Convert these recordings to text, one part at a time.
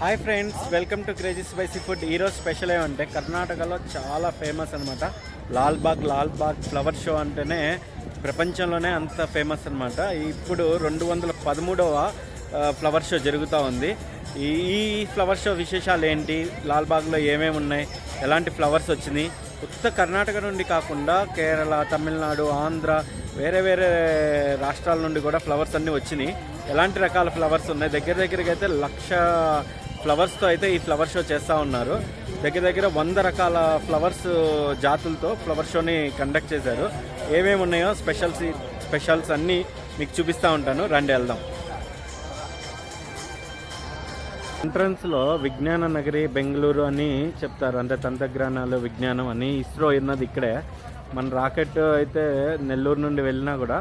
Hi friends, welcome to crazy spicy food. ఈరోజు special ఏమంటే కర్ణాటకలో చాలా ఫేమస్ అనమాట లాల్బాగ్ ఫ్లవర్ షో అంటేనే ప్రపంచంలోనే అంత ఫేమస్ అనమాట. ఇప్పుడు 213వ ఫ్లవర్ షో జరుగుతూ ఉంది. ఈ ఫ్లవర్ షో విశేషాలు ఏంటి, లాల్బాగ్లో ఏమేమి ఉన్నాయి, ఎలాంటి ఫ్లవర్స్ వచ్చినాయి, ఉత్త కర్ణాటక నుండి కాకుండా కేరళ, తమిళనాడు, ఆంధ్ర, వేరే రాష్ట్రాల నుండి కూడా ఫ్లవర్స్ అన్నీ వచ్చినాయి. ఎలాంటి రకాల ఫ్లవర్స్ ఉన్నాయి, దగ్గరికి అయితే 1,00,000 ఫ్లవర్స్తో అయితే ఈ ఫ్లవర్ షో చేస్తూ ఉన్నారు. దగ్గర 100 రకాల ఫ్లవర్స్ జాతులతో ఫ్లవర్ షోని కండక్ట్ చేశారు. ఏమేమి ఉన్నాయో స్పెషల్స్ అన్నీ మీకు చూపిస్తూ ఉంటాను, రండి వెళ్దాం. ఎంట్రన్స్లో విజ్ఞాన నగరి బెంగళూరు అని చెప్తారు, అంటే తంత్రజ్ఞానాలు విజ్ఞానం అని. ఇస్రో ఉన్నది ఇక్కడే. మన రాకెట్ అయితే నెల్లూరు నుండి వెళ్ళినా కూడా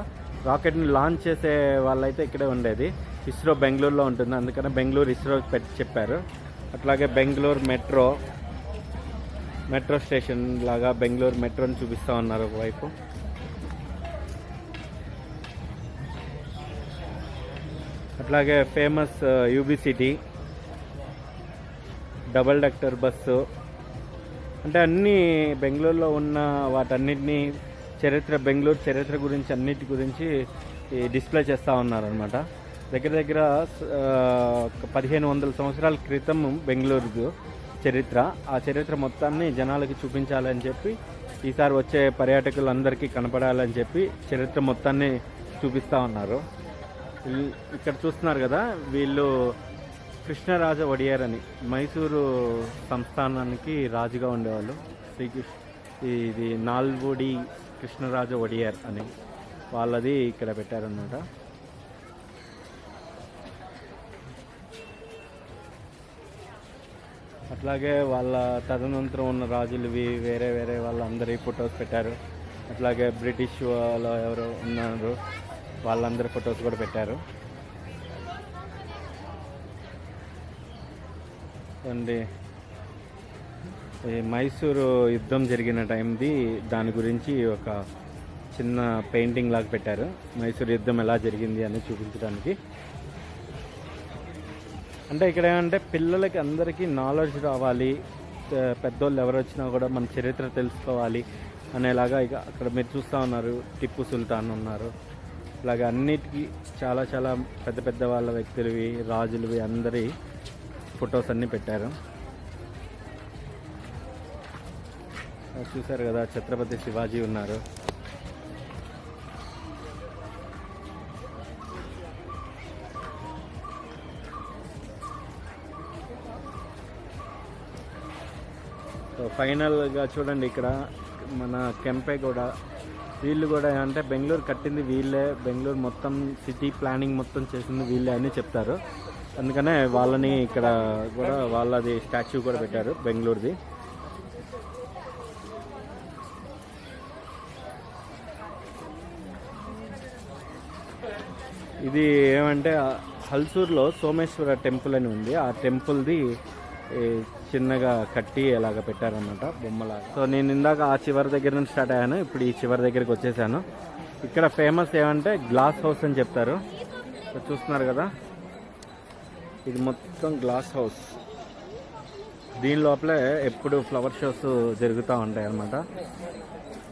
రాకెట్ని లాంచ్ చేసే వాళ్ళైతే ఇక్కడే ఉండేది. ఇస్రో బెంగళూరులో ఉంటుంది, అందుకనే బెంగళూరు ఇస్రో చెప్పారు. అట్లాగే బెంగళూరు మెట్రో స్టేషన్ లాగా బెంగళూరు మెట్రోని చూపిస్తూ ఉన్నారు ఒకవైపు. అట్లాగే famous UB city, double decker bus, అంటే అన్నీ బెంగళూరులో ఉన్న వాటన్నిటినీ బెంగళూరు చరిత్ర గురించి అన్నిటి గురించి డిస్ప్లే చేస్తూ ఉన్నారనమాట. దగ్గర 1500 సంవత్సరాల క్రితం బెంగళూరు చరిత్ర, ఆ చరిత్ర మొత్తాన్ని జనాలకి చూపించాలని చెప్పి, ఈసారి వచ్చే పర్యాటకులందరికీ కనపడాలని చెప్పి చరిత్ర మొత్తాన్ని చూపిస్తూ ఉన్నారు. ఇక్కడ చూస్తున్నారు కదా, వీళ్ళు కృష్ణరాజ ఒడియార్ అని మైసూరు సంస్థానానికి రాజుగా ఉండేవాళ్ళు. ఇది నాల్వుడి కృష్ణరాజ ఒడియార్ అని వాళ్ళది ఇక్కడ పెట్టారనమాట. అట్లాగే వాళ్ళ తదనంతరం ఉన్న రాజులవి వేరే వాళ్ళందరి ఫొటోస్ పెట్టారు. అట్లాగే బ్రిటిష్ వాళ్ళు ఎవరు ఉన్నారు వాళ్ళందరి ఫొటోస్ కూడా పెట్టారు. అండి ఈ మైసూరు యుద్ధం జరిగిన టైంది దాని గురించి ఒక చిన్న పెయింటింగ్ లాగా పెట్టారు, మైసూరు యుద్ధం ఎలా జరిగింది అని చూపించడానికి. అంటే ఇక్కడ ఏమంటే పిల్లలకి అందరికీ నాలెడ్జ్ రావాలి, పెద్దోళ్ళు ఎవరు వచ్చినా కూడా మన చరిత్ర తెలుసుకోవాలి అనేలాగా. ఇక అక్కడ మీరు చూస్తూ ఉన్నారు, టిప్పు సుల్తాన్ ఉన్నారు. ఇలాగ అన్నిటికీ చాలా పెద్ద వాళ్ళ వ్యక్తులవి, రాజులవి అందరి ఫొటోస్ అన్నీ పెట్టారు. చూశారు కదా, ఛత్రపతి శివాజీ ఉన్నారు. సో ఫైనల్గా చూడండి, ఇక్కడ మన కెంపేగౌడ, వీళ్ళు కూడా అంటే బెంగళూరు కట్టింది వీళ్ళే, బెంగళూరు మొత్తం సిటీ ప్లానింగ్ మొత్తం చేసింది వీళ్ళే అని చెప్తారు. అందుకనే వాళ్ళని ఇక్కడ కూడా వాళ్ళది స్టాచ్యూ కూడా పెట్టారు బెంగళూరుది. ఇది ఏమంటే హల్సూర్లో సోమేశ్వర టెంపుల్ అని ఉంది, ఆ టెంపుల్ది చిన్నగా కట్టి ఎలాగ పెట్టారన్నమాట బొమ్మలాగా. సో నేను ఇందాక ఆ చివరి దగ్గర నుంచి స్టార్ట్ అయ్యాను, ఇప్పుడు ఈ చివరి దగ్గరికి వచ్చేసాను. ఇక్కడ ఫేమస్ ఏమంటే గ్లాస్ హౌస్ అని చెప్తారు. చూస్తున్నారు కదా, ఇది మొత్తం గ్లాస్ హౌస్. దీని లోపలే ఎప్పుడు ఫ్లవర్ షోస్ జరుగుతూ ఉంటాయి అన్నమాట.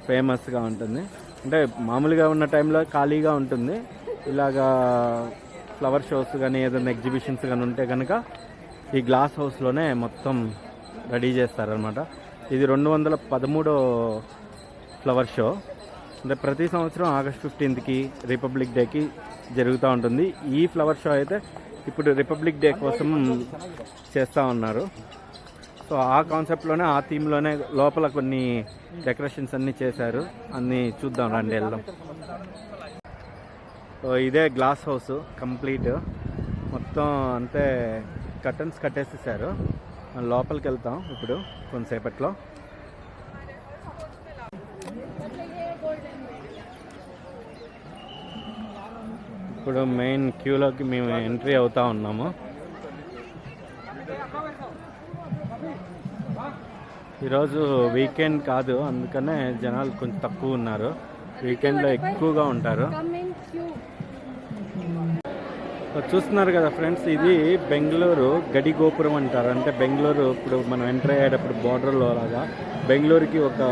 ఫేమస్గా ఉంటుంది, అంటే మామూలుగా ఉన్న టైంలో ఖాళీగా ఉంటుంది. ఇలాగా ఫ్లవర్ షోస్ కానీ ఏదైనా ఎగ్జిబిషన్స్ కానీ ఉంటే కనుక ఈ గ్లాస్ హౌస్లోనే మొత్తం రెడీ చేస్తారనమాట. ఇది 213వ ఫ్లవర్ షో. అంటే ప్రతి సంవత్సరం ఆగస్ట్ 15కి రిపబ్లిక్ డేకి జరుగుతూ ఉంటుంది. ఈ ఫ్లవర్ షో అయితే ఇప్పుడు రిపబ్లిక్ డే కోసం చేస్తూ ఉన్నారు. సో ఆ కాన్సెప్ట్లోనే, ఆ థీమ్లోనే లోపల కొన్ని డెకరేషన్స్ అన్నీ చేశారు. అన్నీ చూద్దాం, రండి వెళ్దాం. సో ఇదే గ్లాస్ హౌస్ కంప్లీట్ మొత్తం, అంతే కర్టన్స్ కట్టేసేసారు. లోపలికి వెళ్తాం ఇప్పుడు కొంతసేపట్లో. ఇప్పుడు మెయిన్ క్యూలోకి మేము ఎంట్రీ అవుతా ఉన్నాము. ఈరోజు వీకెండ్ కాదు, అందుకనే జనాలు కొంచెం తక్కువ ఉన్నారు. వీకెండ్లో ఎక్కువగా ఉంటారు. చూస్తున్నారు కదా ఫ్రెండ్స్, ఇది బెంగళూరు గడి గోపురం అంటారు. అంటే బెంగళూరు ఇప్పుడు మనం ఎంటర్ అయ్యేటప్పుడు బార్డర్లో లాగా బెంగళూరుకి ఒక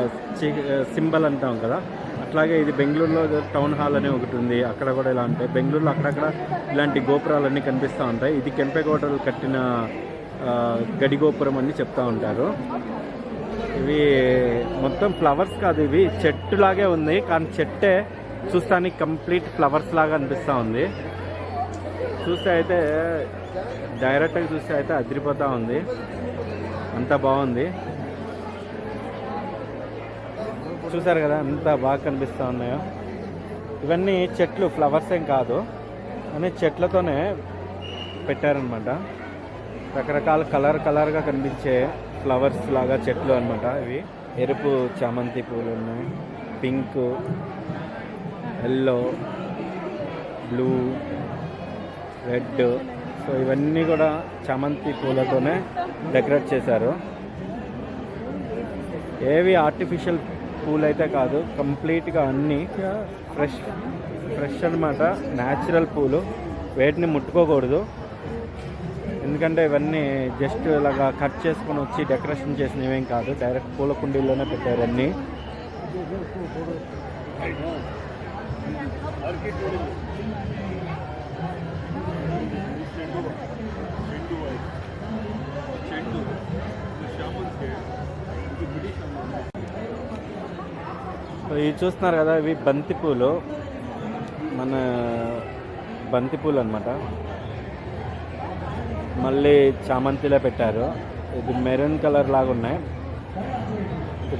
సింబల్ అంటాం కదా, అట్లాగే ఇది బెంగళూరులో టౌన్ హాల్ అనే ఒకటి ఉంది. అక్కడ కూడా ఇలా ఉంటాయి. బెంగళూరులో అక్కడక్కడ ఇలాంటి గోపురాలన్నీ కనిపిస్తూ ఉంటాయి. ఇది కెంపెగౌడలు కట్టిన గడి గోపురం అని చెప్తూ ఉంటారు. ఇవి మొత్తం ఫ్లవర్స్ కాదు, ఇవి చెట్టు లాగే ఉంది, కానీ చెట్టే చూస్తానికి కంప్లీట్ ఫ్లవర్స్ లాగా అనిపిస్తూ ఉంది. చూస్తే అయితే డైరెక్ట్గా చూస్తే అయితే అదిరిపోతూ ఉంది, అంత బాగుంది. చూసారు కదా ఎంత బాగా కనిపిస్తూ ఉన్నాయో. ఇవన్నీ చెట్లు, ఫ్లవర్స్ ఏం కాదు, అని చెట్లతోనే పెట్టారనమాట. రకరకాల కలర్గా కనిపించే ఫ్లవర్స్ లాగా చెట్లు అనమాట. ఇవి ఎరుపు చామంతి పూలు ఉన్నాయి, pink, yellow, blue, red. So ఇవన్నీ కూడా చామంతి పూలతోనే డెకరేట్ చేశారు. ఏవి ఆర్టిఫిషియల్ పూలు అయితే కాదు, కంప్లీట్గా అన్నీ ఫ్రెష్ అనమాట, న్యాచురల్ పూలు. వేటిని ముట్టుకోకూడదు, ఎందుకంటే ఇవన్నీ జస్ట్ ఇలాగా కట్ చేసుకొని వచ్చి డెకరేషన్ చేసినవేం కాదు, డైరెక్ట్ పూల కుండీల్లోనే పెట్టారు అన్నీ. ఇవి చూస్తున్నారు కదా, ఇవి బంతిపూలు, మన బంతిపూలు అనమాట. మళ్ళీ చామంతిలో పెట్టారు. ఇది మెరూన్ కలర్ లాగా ఉన్నాయి,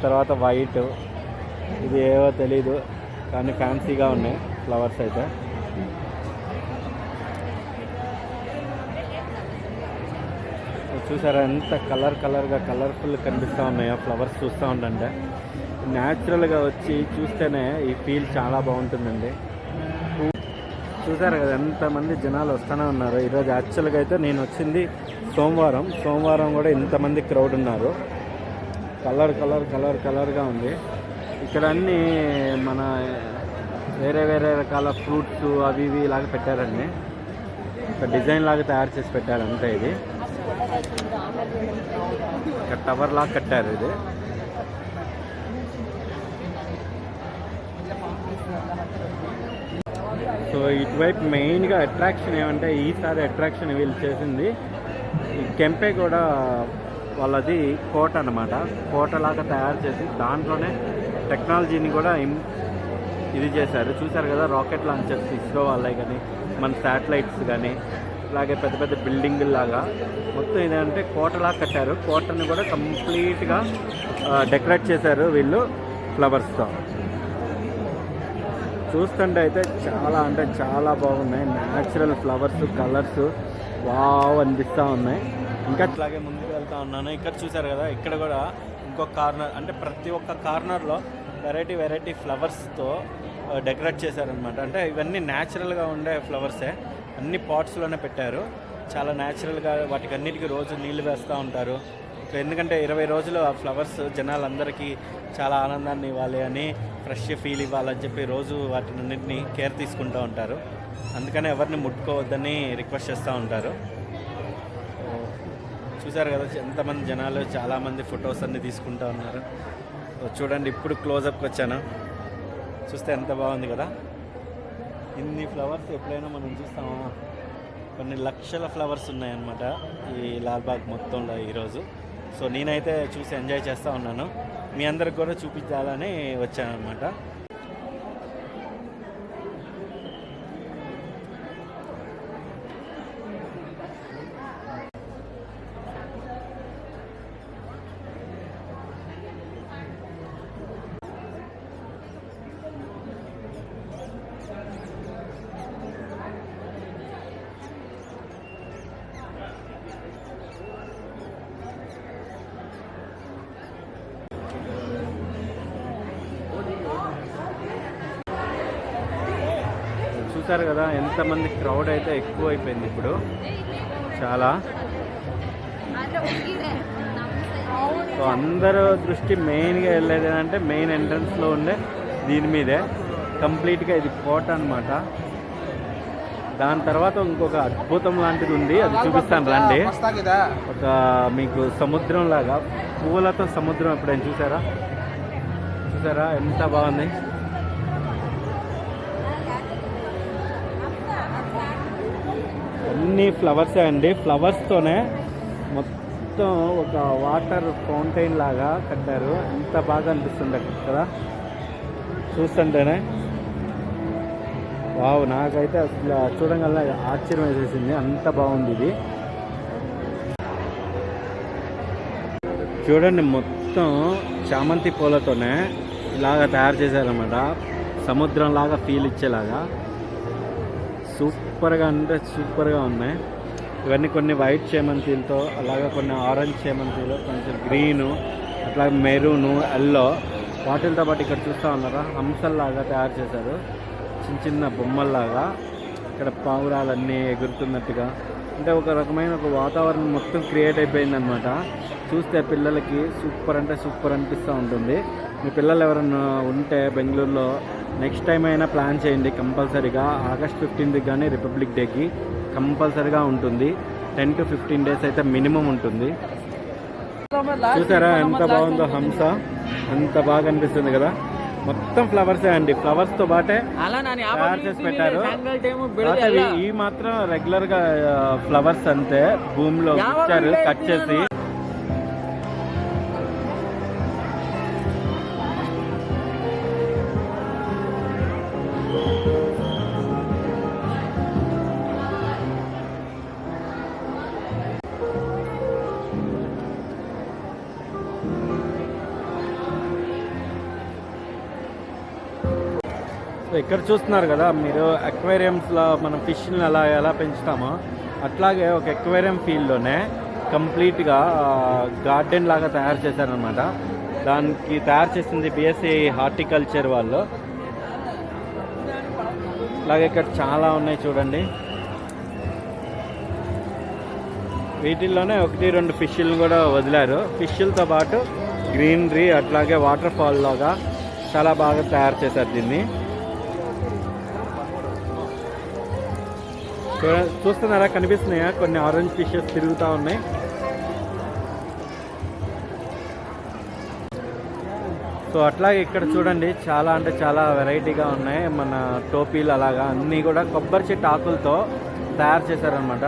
తర్వాత వైట్, ఇది ఏవో తెలీదు కానీ ఫ్యాన్సీగా ఉన్నాయి ఫ్లవర్స్ అయితే. చూసారా ఎంత కలర్గా కలర్ఫుల్ కనిపిస్తూ ఉన్నాయో ఫ్లవర్స్ చూస్తూ ఉండండి. న్యాచురల్గా వచ్చి చూస్తేనే ఈ ఫీల్ చాలా బాగుంటుందండి. చూసారు కదా ఎంతమంది జనాలు వస్తూనే ఉన్నారు. ఈరోజు యాక్చువల్గా అయితే నేను వచ్చింది సోమవారం కూడా ఇంతమంది క్రౌడ్ ఉన్నారు. కలర్గా ఉంది. ఇక్కడ అన్నీ మన వేరే రకాల ఫ్రూట్స్ అవి ఇవి ఇలాగ పెట్టారండి. ఒక డిజైన్ లాగా తయారు చేసి పెట్టారు అంతే. ఇది ఒక టవర్ లాగా కట్టారు. ఇది సో ఇటువైపు మెయిన్గా అట్రాక్షన్ ఏమంటే, ఈసారి అట్రాక్షన్ వీళ్ళు చేసింది ఈ కెంపెగౌడ వాళ్ళది కోట అనమాట. కోటలాగా తయారు చేసి దాంట్లోనే టెక్నాలజీని కూడా ఇది చేశారు. చూశారు కదా రాకెట్ లాంచర్స్, ఇస్రో వాళ్ళే కానీ మన శాటిలైట్స్ కానీ, అలాగే పెద్ద బిల్డింగ్ లాగా మొత్తం ఇదంటే కోటలాగా కట్టారు. కోటను కూడా కంప్లీట్గా డెకరేట్ చేశారు వీళ్ళు ఫ్లవర్స్తో. చూస్తుంటే అయితే చాలా బాగున్నాయి. న్యాచురల్ ఫ్లవర్స్, కలర్స్ వావ్ అనిపిస్తూ ఉన్నాయి. ఇంకా అట్లాగే ముందుకు వెళ్తూ ఉన్నాను. ఇక్కడ చూసారు కదా, ఇక్కడ కూడా ఇంకొక కార్నర్, అంటే ప్రతి ఒక్క కార్నర్లో వెరైటీ ఫ్లవర్స్తో డెకరేట్ చేశారనమాట. అంటే ఇవన్నీ న్యాచురల్గా ఉండే ఫ్లవర్సే, అన్ని పాట్స్లోనే పెట్టారు. చాలా న్యాచురల్గా వాటికి అన్నిటికీ రోజు నీళ్లు వేస్తూ ఉంటారు. ఎందుకంటే 20 రోజులు ఆ ఫ్లవర్స్ జనాలందరికీ చాలా ఆనందాన్ని ఇవ్వాలి అని, ఫ్రెష్ ఫీల్ ఇవ్వాలని చెప్పి రోజు వాటినన్నింటినీ కేర్ తీసుకుంటూ ఉంటారు. అందుకని ఎవరిని ముట్టుకోవద్దని రిక్వెస్ట్ చేస్తూ ఉంటారు. చూసారు కదా ఎంతమంది జనాలు, చాలామంది ఫొటోస్ అన్నీ తీసుకుంటూ ఉన్నారు. చూడండి ఇప్పుడు క్లోజప్కి వచ్చాను, చూస్తే ఎంత బాగుంది కదా. ఇన్ని ఫ్లవర్స్ ఎప్పుడైనా మనం చూస్తామా? కొన్ని లక్షల ఫ్లవర్స్ ఉన్నాయన్నమాట ఈ లాల్బాగ్ మొత్తంలో ఈరోజు. సో నేనైతే చూసి ఎంజాయ్ చేస్తూ ఉన్నాను, మీ అందరికి కూడా చూపించాలని వచ్చాను అనమాట. చూసారు కదా ఎంతమంది క్రౌడ్ అయితే ఎక్కువ అయిపోయింది ఇప్పుడు చాలా. సో అందరూ దృష్టి మెయిన్గా వెళ్ళేది ఏంటంటే మెయిన్ ఎంట్రన్స్లో ఉండే దీని మీదే. కంప్లీట్గా ఇది కోట అనమాట. దాని తర్వాత ఇంకొక అద్భుతం లాంటిది ఉంది, అది చూపిస్తాను రండి. ఒక మీకు సముద్రం లాగా పూలతో సముద్రం ఎప్పుడైనా చూసారా? ఎంత బాగుంది. అన్ని ఫ్లవర్సే అండి. ఫ్లవర్స్తోనే మొత్తం ఒక వాటర్ ఫౌంటైన్ లాగా కట్టారు. ఎంత బాగా అనిపిస్తుంది కదా చూస్తుంటేనే. వావ్, నాకైతే అసలు చూడంగానే ఆశ్చర్యం వేసేసింది, అంత బాగుంది ఇది. చూడండి, మొత్తం చామంతి పూలతోనే ఇలాగా తయారు చేశారన్నమాట, సముద్రం లాగా ఫీల్ ఇచ్చేలాగా. సూపర్గా అంటే సూపర్గా ఉన్నాయి. ఇవన్నీ కొన్ని వైట్ చేమంతిలతో, అలాగే కొన్ని ఆరెంజ్ చేమంతిలో, కొంచెం గ్రీను, అట్లా మెరూను, ఎల్లో, వాటితో పాటు ఇక్కడ చూస్తూ ఉన్నారా హంసల్లాగా తయారు చేశారు, చిన్న చిన్న బొమ్మల్లాగా. ఇక్కడ పావురాలన్నీ ఎగురుతున్నట్టుగా, అంటే ఒక రకమైన ఒక వాతావరణం మొత్తం క్రియేట్ అయిపోయిందనమాట. చూస్తే పిల్లలకి సూపర్ అంటే సూపర్ అనిపిస్తూ ఉంటుంది. మీ పిల్లలు ఎవరైనా ఉంటే బెంగళూరులో నెక్స్ట్ టైం అయినా ప్లాన్ చేయండి కంపల్సరీగా. ఆగస్ట్ 15కి కానీ రిపబ్లిక్ డేకి కంపల్సరీగా ఉంటుంది. 10 to 15 days అయితే మినిమం ఉంటుంది. చూసారా ఎంత బాగుందో హంస, ఎంత బాగా అనిపిస్తుంది కదా. మొత్తం ఫ్లవర్సే అండి, ఫ్లవర్స్తో పాటే తయారు చేసి పెట్టారు. ఈ మాత్రం రెగ్యులర్గా ఫ్లవర్స్ అంతే భూమిలో ఇచ్చారు కట్ చేసి. ఇక్కడ చూస్తున్నారు కదా మీరు, అక్వేరియంస్లో మనం ఫిష్ని ఎలా పెంచుతామో అట్లాగే ఒక అక్వేరియం ఫీల్డ్లోనే కంప్లీట్గా గార్డెన్ లాగా తయారు చేశారనమాట. దానికి తయారు చేసింది బిఎస్సి హార్టికల్చర్ వాళ్ళు. అలాగే ఇక్కడ చాలా ఉన్నాయి చూడండి. వీటిల్లోనే 1-2 ఫిష్లను కూడా వదిలారు. ఫిష్లతో పాటు గ్రీనరీ, అట్లాగే వాటర్ ఫాల్ లాగా చాలా బాగా తయారు చేశారు దీన్ని. చూస్తున్నారా, కనిపిస్తున్నాయా కొన్ని ఆరెంజ్ ఫిషెస్ తిరుగుతూ ఉన్నాయి. సో అట్లాగే ఇక్కడ చూడండి చాలా అంటే చాలా వెరైటీగా ఉన్నాయి. మన టోపీలు అలాగా అన్నీ కూడా కొబ్బరి చెట్టు ఆకులతో తయారు చేశారనమాట.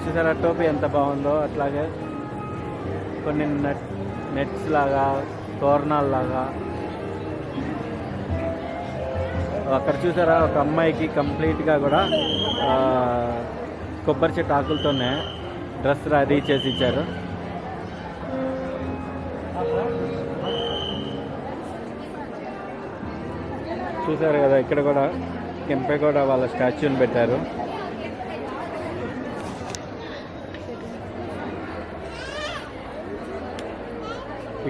చూసారా టోపీ ఎంత బాగుందో. అట్లాగే కొన్ని నెట్స్ లాగా, తోరణాలు లాగా. అక్కడ చూసారా ఒక అమ్మాయికి కంప్లీట్గా కూడా కొబ్బరి చెట్టు ఆకులతోనే డ్రెస్ రెడీ చేసి ఇచ్చారు. చూసారు కదా ఇక్కడ కూడా కెంపెగౌడ వాళ్ళ స్టాచ్యూని పెట్టారు.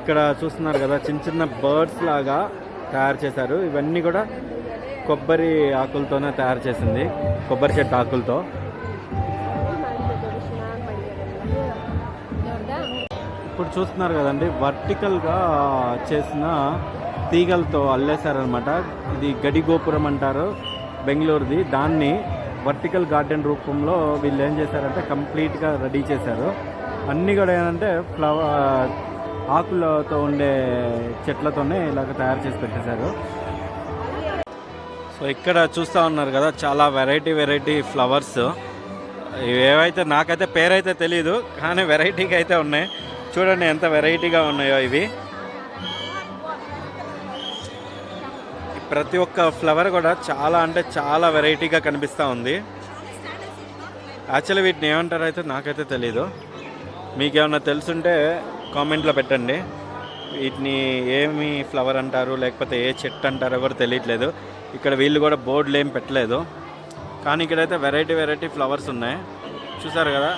ఇక్కడ చూస్తున్నారు కదా చిన్న చిన్న బర్డ్స్ లాగా తయారు చేశారు. ఇవన్నీ కూడా కొబ్బరి ఆకులతోనే తయారు చేసింది, కొబ్బరి చెట్టు ఆకులతో. ఇప్పుడు చూస్తున్నారు కదండి వర్టికల్గా చేసిన తీగలతో అల్లేశారనమాట. ఇది గడి గోపురం అంటారు బెంగళూరుది. దాన్ని వర్టికల్ గార్డెన్ రూపంలో వీళ్ళు ఏం చేశారంటే కంప్లీట్గా రెడీ చేశారు. అన్నీ కూడా ఏంటంటే ఆకులతో ఉండే చెట్లతోనే ఇలాగ తయారు చేసి పెట్టేశారు. సో ఇక్కడ చూస్తూ ఉన్నారు కదా చాలా వెరైటీ ఫ్లవర్స్. ఏవైతే నాకైతే పేరైతే తెలీదు, కానీ వెరైటీగా అయితే ఉన్నాయి. చూడండి ఎంత వెరైటీగా ఉన్నాయో ఇవి. ప్రతి ఒక్క ఫ్లవర్ కూడా చాలా అంటే చాలా వెరైటీగా కనిపిస్తూ ఉంది. యాక్చువల్లీ వీటిని ఏమంటారో అయితే నాకైతే తెలీదు. మీకేమన్నా తెలుసుంటే కామెంట్లో పెట్టండి. వీటిని ఏమి ఫ్లవర్ అంటారు లేకపోతే ఏ చెట్టు అంటారో కూడా తెలియట్లేదు. ఇక్కడ వీళ్ళు కూడా బోర్డులు ఏం పెట్టలేదు, కానీ ఇక్కడైతే వెరైటీ ఫ్లవర్స్ ఉన్నాయి. చూసారు కదా,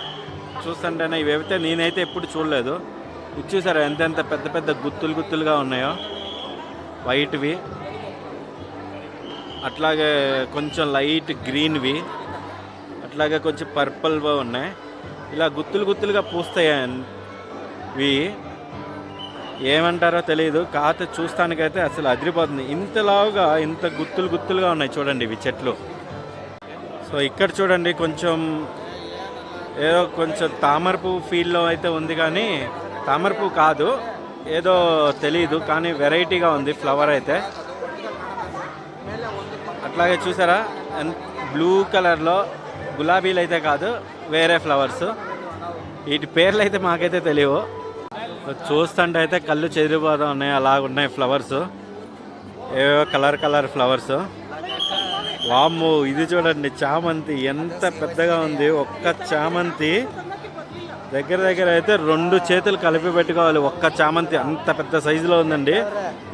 చూస్తుంటేనే ఇవైతే నేనైతే ఎప్పుడు చూడలేదు. ఇది చూసారా ఎంత పెద్ద గుత్తులుగా ఉన్నాయో వైట్వి, అట్లాగే కొంచెం లైట్ గ్రీన్వి, అట్లాగే కొంచెం పర్పుల్గా ఉన్నాయి. ఇలా గుత్తులుగా పూస్తాయి ఇవి. ఏమంటారో తెలియదు, కాకపోతే చూస్తానికైతే అసలు అదిరిపోతుంది. ఇంతలావుగా ఇంత గుత్తులు గుత్తులుగా ఉన్నాయి చూడండి ఇవి చెట్లు. సో ఇక్కడ చూడండి కొంచెం ఏదో కొంచెం తామరపు ఫీల్లో అయితే ఉంది, కానీ తామరపు కాదు, ఏదో తెలీదు, కానీ వెరైటీగా ఉంది ఫ్లవర్ అయితే. అట్లాగే చూసారా బ్లూ కలర్లో గులాబీలు అయితే కాదు, వేరే ఫ్లవర్స్. వీటి పేర్లు అయితే మాకైతే తెలియవు. చూస్తుంటే అయితే కళ్ళు చెదిరిపోతా ఉన్నాయి, అలాగున్నాయి ఫ్లవర్స్, ఏవో కలర్ ఫ్లవర్స్. వామ్మో, ఇది చూడండి చామంతి ఎంత పెద్దగా ఉంది. ఒక్క చామంతి దగ్గర అయితే 2 చేతులు కలిపి పెట్టుకోవాలి ఒక్క చామంతి, అంత పెద్ద సైజులో ఉందండి.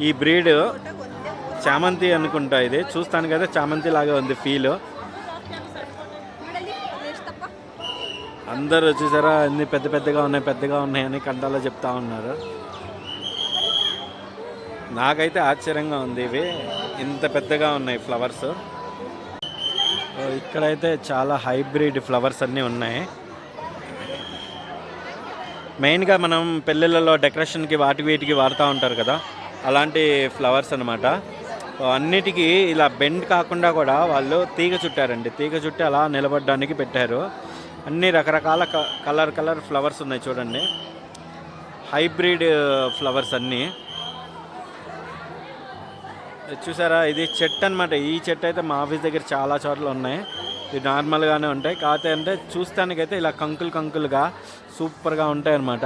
ఈ బ్రీడ్ చామంతి అనుకుంటా, ఇది చూస్తానికైతే చామంతి లాగా ఉంది ఫీల్. అందరూ చూసారా అన్ని పెద్దగా ఉన్నాయి అని కంటాలో చెప్తా ఉన్నారు. నాకైతే ఆశ్చర్యంగా ఉంది, ఇవి ఇంత పెద్దగా ఉన్నాయి ఫ్లవర్స్. ఇక్కడైతే చాలా హైబ్రిడ్ ఫ్లవర్స్ అన్నీ ఉన్నాయి. మెయిన్గా మనం పెళ్ళిళ్ళలో డెకరేషన్కి వీటికి వాడుతూ ఉంటారు కదా, అలాంటి ఫ్లవర్స్ అనమాట. అన్నిటికీ ఇలా బెండ్ కాకుండా కూడా వాళ్ళు తీగ చుట్టారండి. తీగ చుట్టి అలా నిలబడడానికి పెట్టారు. అన్ని రకరకాల కలర్ ఫ్లవర్స్ ఉన్నాయి చూడండి, హైబ్రిడ్ ఫ్లవర్స్ అన్నీ. చూసారా ఇది చెట్టు అనమాట. ఈ చెట్టు అయితే మా ఆఫీస్ దగ్గర చాలా చోట్ల ఉన్నాయి. ఇది నార్మల్గానే ఉంటాయి, కాకపోతే అంటే చూస్తానికైతే ఇలా కంకులుగా సూపర్గా ఉంటాయి అన్నమాట.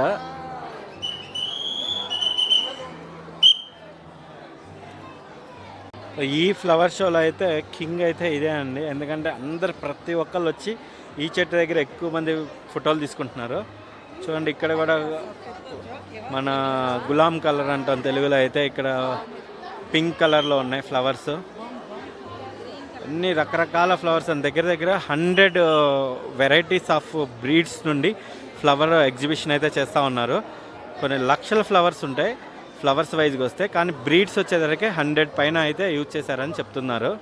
ఈ ఫ్లవర్ షోలో అయితే కింగ్ అయితే ఇదే అండి, ఎందుకంటే ప్రతి ఒక్కళ్ళు వచ్చి ఈ చెట్టు దగ్గర ఎక్కువ మంది ఫోటోలు తీసుకుంటున్నారు. చూడండి ఇక్కడ కూడా మన గులాం కలర్ అంటాం తెలుగులో అయితే, ఇక్కడ పింక్ కలర్లో ఉన్నాయి ఫ్లవర్స్. అన్ని రకరకాల ఫ్లవర్స్ అని దగ్గర 100 వెరైటీస్ ఆఫ్ బ్రీడ్స్ నుండి ఫ్లవర్ ఎగ్జిబిషన్ అయితే చేస్తూ ఉన్నారు. కొన్ని లక్షల ఫ్లవర్స్ ఉంటాయి ఫ్లవర్స్ వైజ్గా వస్తే, కానీ బ్రీడ్స్ వచ్చేసరికి 100 పైన అయితే యూజ్ చేశారని చెప్తున్నారు.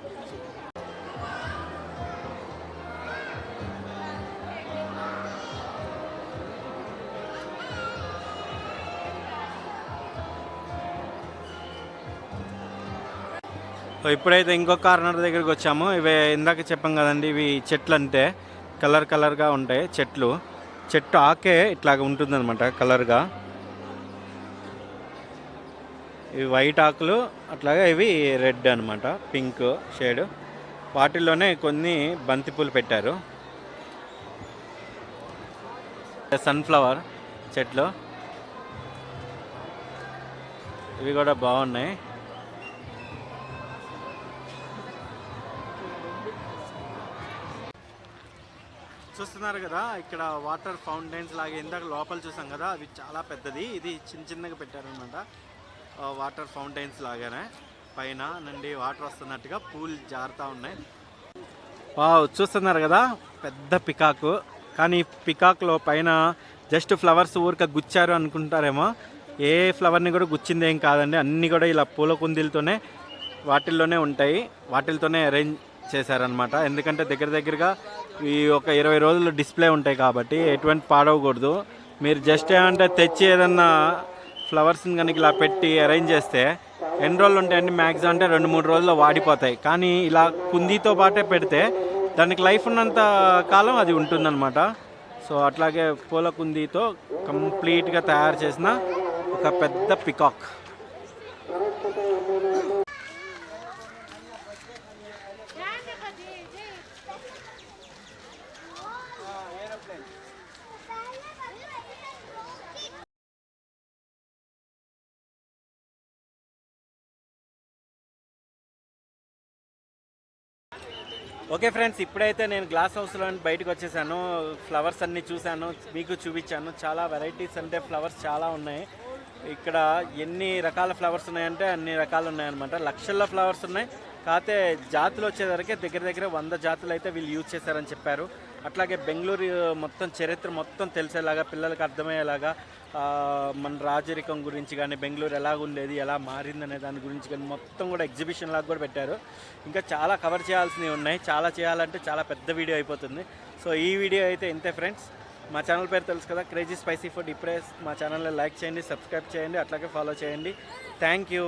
ఇప్పుడైతే ఇంకో కార్నర్ దగ్గరికి వచ్చాము. ఇవి ఇందాక చెప్పాం కదండి, ఇవి చెట్లు అంటే కలర్గా ఉంటాయి చెట్టు ఆకే ఇట్లాగా ఉంటుందన్నమాట కలర్గా. ఇవి వైట్ ఆకులు, అట్లాగే ఇవి రెడ్ అనమాట, పింక్ షేడ్. వాటిల్లోనే కొన్ని బంతిపూలు పెట్టారు. సన్ఫ్లవర్ చెట్లు ఇవి కూడా బాగున్నాయి. చూస్తున్నారు కదా ఇక్కడ వాటర్ ఫౌంటైన్స్ లాగా ఇందాక లోపల చూసాం కదా, అవి చాలా పెద్దది. ఇది చిన్నగా పెట్టారనమాట, వాటర్ ఫౌంటైన్స్ లాగానే పైన నుండి వాటర్ వస్తున్నట్టుగా పూల్ జారుతూ ఉన్నాయి. చూస్తున్నారు కదా పెద్ద పికాకు, కానీ పికాక్లో పైన జస్ట్ ఫ్లవర్స్ ఊరిక గుచ్చారు అనుకుంటారేమో. ఏ ఫ్లవర్ని కూడా గుచ్చిందేం కాదండి, అన్నీ కూడా ఇలా పూల కుందీలతోనే వాటిల్లోనే ఉంటాయి, వాటిల్తోనే అరేంజ్ చేశారనమాట. ఎందుకంటే దగ్గరగా ఈ ఒక 20 రోజులు డిస్ప్లే ఉంటాయి కాబట్టి ఎటువంటి పాడవకూడదు. మీరు జస్ట్ ఏమంటే తెచ్చి ఏదన్నా ఫ్లవర్స్ని కనుక ఇలా పెట్టి అరేంజ్ చేస్తే ఎన్ని రోజులు ఉంటాయండి, మ్యాక్సిమం అంటే 2-3 రోజుల్లో వాడిపోతాయి. కానీ ఇలా కుందీతో పాటే పెడితే దానికి లైఫ్ ఉన్నంత కాలం అది ఉంటుందన్నమాట. సో అట్లాగే పూల కుందీతో కంప్లీట్గా తయారు చేసిన ఒక పెద్ద పికాక్. ఓకే ఫ్రెండ్స్, ఇప్పుడైతే నేను గ్లాస్ హౌస్లో బయటకు వచ్చేసాను. ఫ్లవర్స్ అన్నీ చూశాను, మీకు చూపించాను. చాలా వెరైటీస్ అంటే ఫ్లవర్స్ చాలా ఉన్నాయి. ఇక్కడ ఎన్ని రకాల ఫ్లవర్స్ ఉన్నాయంటే అన్ని రకాలు ఉన్నాయన్నమాట. లక్షల్లో ఫ్లవర్స్ ఉన్నాయి. కాకపోతే జాతులు వచ్చేసరికి దగ్గర 100 జాతులు అయితే వీళ్ళు యూజ్ చేశారని చెప్పారు. అట్లాగే బెంగళూరు మొత్తం చరిత్ర మొత్తం తెలిసేలాగా, పిల్లలకు అర్థమయ్యేలాగా మన రాజరికం గురించి కానీ, బెంగళూరు ఎలాగ ఉండేది, ఎలా మారిందనే దాని గురించి కానీ మొత్తం కూడా ఎగ్జిబిషన్ లాగా కూడా పెట్టారు. ఇంకా చాలా కవర్ చేయాల్సినవి ఉన్నాయి. చాలా చేయాలంటే చాలా పెద్ద వీడియో అయిపోతుంది. సో ఈ వీడియో అయితే ఇంతే ఫ్రెండ్స్. మా ఛానల్ పేరు తెలుసు కదా, క్రేజీ స్పైసీ ఫుడ్. ఇప్పుడే మా ఛానల్లో లైక్ చేయండి, సబ్స్క్రైబ్ చేయండి, అట్లాగే ఫాలో చేయండి. Thank you.